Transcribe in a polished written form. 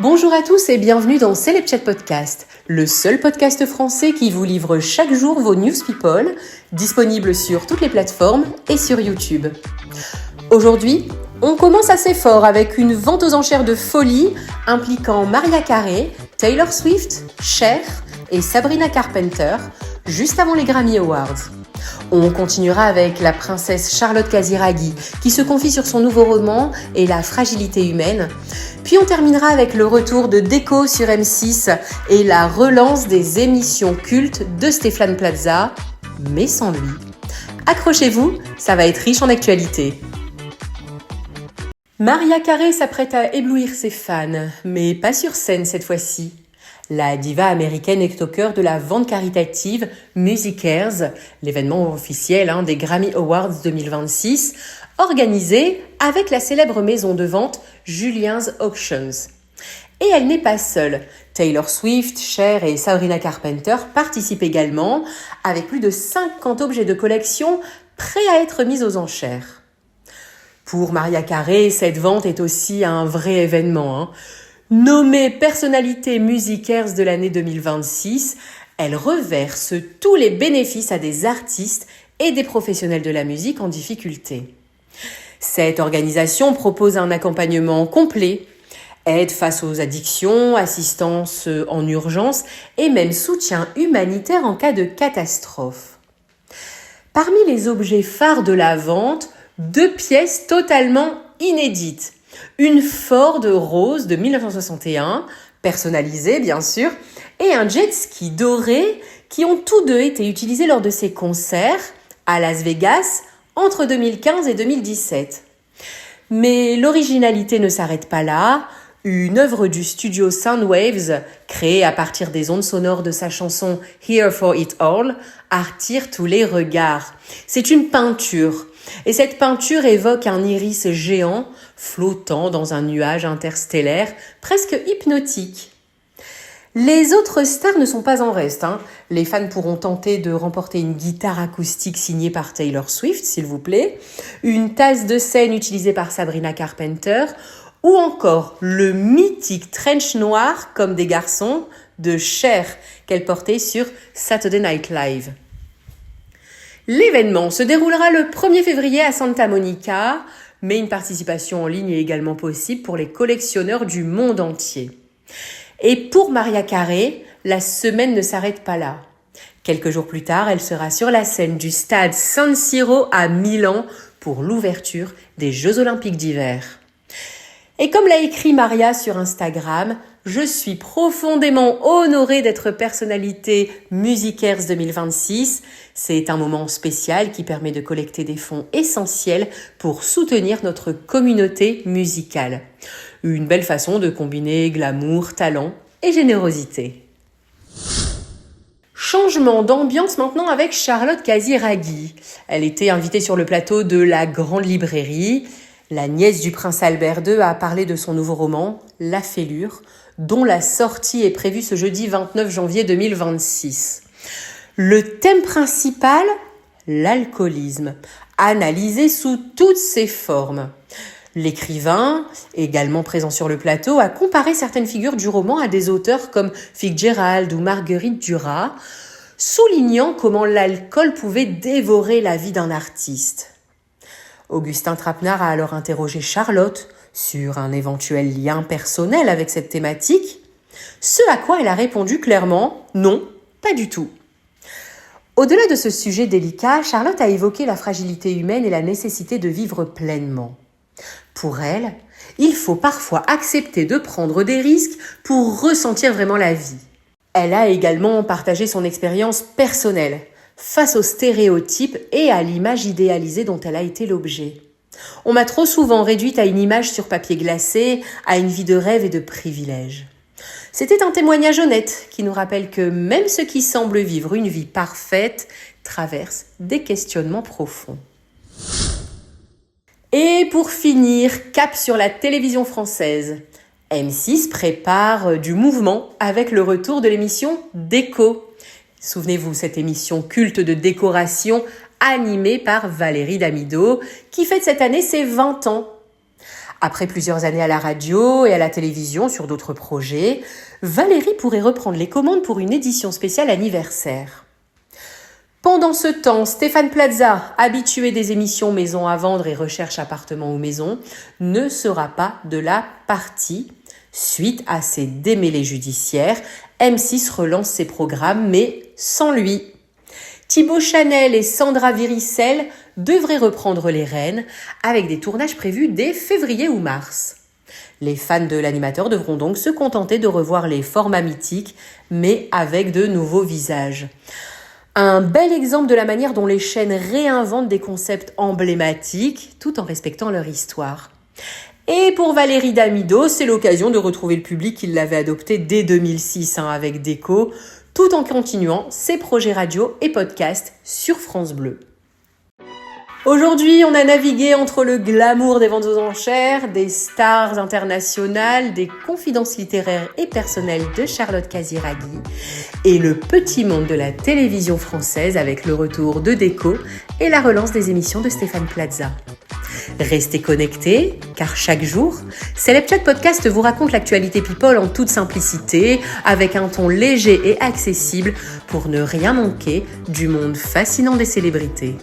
Bonjour à tous et bienvenue dans Celeb Chat Podcast, le seul podcast français qui vous livre chaque jour vos news people, disponibles sur toutes les plateformes et sur YouTube. Aujourd'hui, on commence assez fort avec une vente aux enchères de folie impliquant Mariah Carey, Taylor Swift, Cher et Sabrina Carpenter, juste avant les Grammy Awards. On continuera avec la princesse Charlotte Casiraghi qui se confie sur son nouveau roman et la fragilité humaine. Puis on terminera avec le retour de Déco sur M6 et la relance des émissions cultes de Stéphane Plaza, mais sans lui. Accrochez-vous, ça va être riche en actualité. Mariah Carey s'apprête à éblouir ses fans, mais pas sur scène cette fois-ci. La diva américaine est au cœur de la vente caritative Musicares, l'événement officiel des Grammy Awards 2026, organisé avec la célèbre maison de vente Julien's Auctions. Et elle n'est pas seule. Taylor Swift, Cher et Sabrina Carpenter participent également, avec plus de 50 objets de collection prêts à être mis aux enchères. Pour Mariah Carey, cette vente est aussi un vrai événement. Nommée personnalité Musicares de l'année 2026, elle reverse tous les bénéfices à des artistes et des professionnels de la musique en difficulté. Cette organisation propose un accompagnement complet, aide face aux addictions, assistance en urgence et même soutien humanitaire en cas de catastrophe. Parmi les objets phares de la vente, 2 pièces totalement inédites. Une Ford Rose de 1961, personnalisée bien sûr, et un jet ski doré qui ont tous deux été utilisés lors de ses concerts à Las Vegas entre 2015 et 2017. Mais l'originalité ne s'arrête pas là. Une œuvre du studio Soundwaves, créée à partir des ondes sonores de sa chanson Here for It All, attire tous les regards. C'est une peinture. Et cette peinture évoque un iris géant flottant dans un nuage interstellaire presque hypnotique. Les autres stars ne sont pas en reste. Les fans pourront tenter de remporter une guitare acoustique signée par Taylor Swift, s'il vous plaît, une tasse de scène utilisée par Sabrina Carpenter, ou encore le mythique trench noir comme des garçons de Cher qu'elle portait sur Saturday Night Live. L'événement se déroulera le 1er février à Santa Monica, mais une participation en ligne est également possible pour les collectionneurs du monde entier. Et pour Mariah Carey, la semaine ne s'arrête pas là. Quelques jours plus tard, elle sera sur la scène du stade San Siro à Milan pour l'ouverture des Jeux Olympiques d'hiver. Et comme l'a écrit Maria sur Instagram, je suis profondément honorée d'être personnalité Musicares 2026. C'est un moment spécial qui permet de collecter des fonds essentiels pour soutenir notre communauté musicale. Une belle façon de combiner glamour, talent et générosité. Changement d'ambiance maintenant avec Charlotte Casiraghi. Elle était invitée sur le plateau de la Grande Librairie. La nièce du prince Albert II a parlé de son nouveau roman, La Fêlure, dont la sortie est prévue ce jeudi 29 janvier 2026. Le thème principal, l'alcoolisme, analysé sous toutes ses formes. L'écrivain, également présent sur le plateau, a comparé certaines figures du roman à des auteurs comme Fitzgerald ou Marguerite Duras, soulignant comment l'alcool pouvait dévorer la vie d'un artiste. Augustin Trapenard a alors interrogé Charlotte sur un éventuel lien personnel avec cette thématique, ce à quoi elle a répondu clairement « non, pas du tout ». Au-delà de ce sujet délicat, Charlotte a évoqué la fragilité humaine et la nécessité de vivre pleinement. Pour elle, il faut parfois accepter de prendre des risques pour ressentir vraiment la vie. Elle a également partagé son expérience personnelle face aux stéréotypes et à l'image idéalisée dont elle a été l'objet. On m'a trop souvent réduite à une image sur papier glacé, à une vie de rêve et de privilèges. C'était un témoignage honnête qui nous rappelle que même ceux qui semblent vivre une vie parfaite traversent des questionnements profonds. Et pour finir, cap sur la télévision française. M6 prépare du mouvement avec le retour de l'émission Déco. Souvenez-vous, cette émission culte de décoration animée par Valérie Damido, qui fête cette année ses 20 ans. Après plusieurs années à la radio et à la télévision sur d'autres projets, Valérie pourrait reprendre les commandes pour une édition spéciale anniversaire. Pendant ce temps, Stéphane Plaza, habitué des émissions Maison à vendre et Recherche appartement ou maison, ne sera pas de la partie. Suite à ses démêlés judiciaires, M6 relance ses programmes, mais sans lui. Thibaut Chanel et Sandra Viricel devraient reprendre les rênes avec des tournages prévus dès février ou mars. Les fans de l'animateur devront donc se contenter de revoir les formats mythiques, mais avec de nouveaux visages. Un bel exemple de la manière dont les chaînes réinventent des concepts emblématiques tout en respectant leur histoire. Et pour Valérie Damido, c'est l'occasion de retrouver le public qui l'avait adopté dès 2006 avec Déco, tout en continuant ses projets radio et podcasts sur France Bleu. Aujourd'hui, on a navigué entre le glamour des ventes aux enchères, des stars internationales, des confidences littéraires et personnelles de Charlotte Casiraghi et le petit monde de la télévision française avec le retour de Déco et la relance des émissions de Stéphane Plaza. Restez connectés, car chaque jour, Celeb Podcast vous raconte l'actualité people en toute simplicité, avec un ton léger et accessible pour ne rien manquer du monde fascinant des célébrités.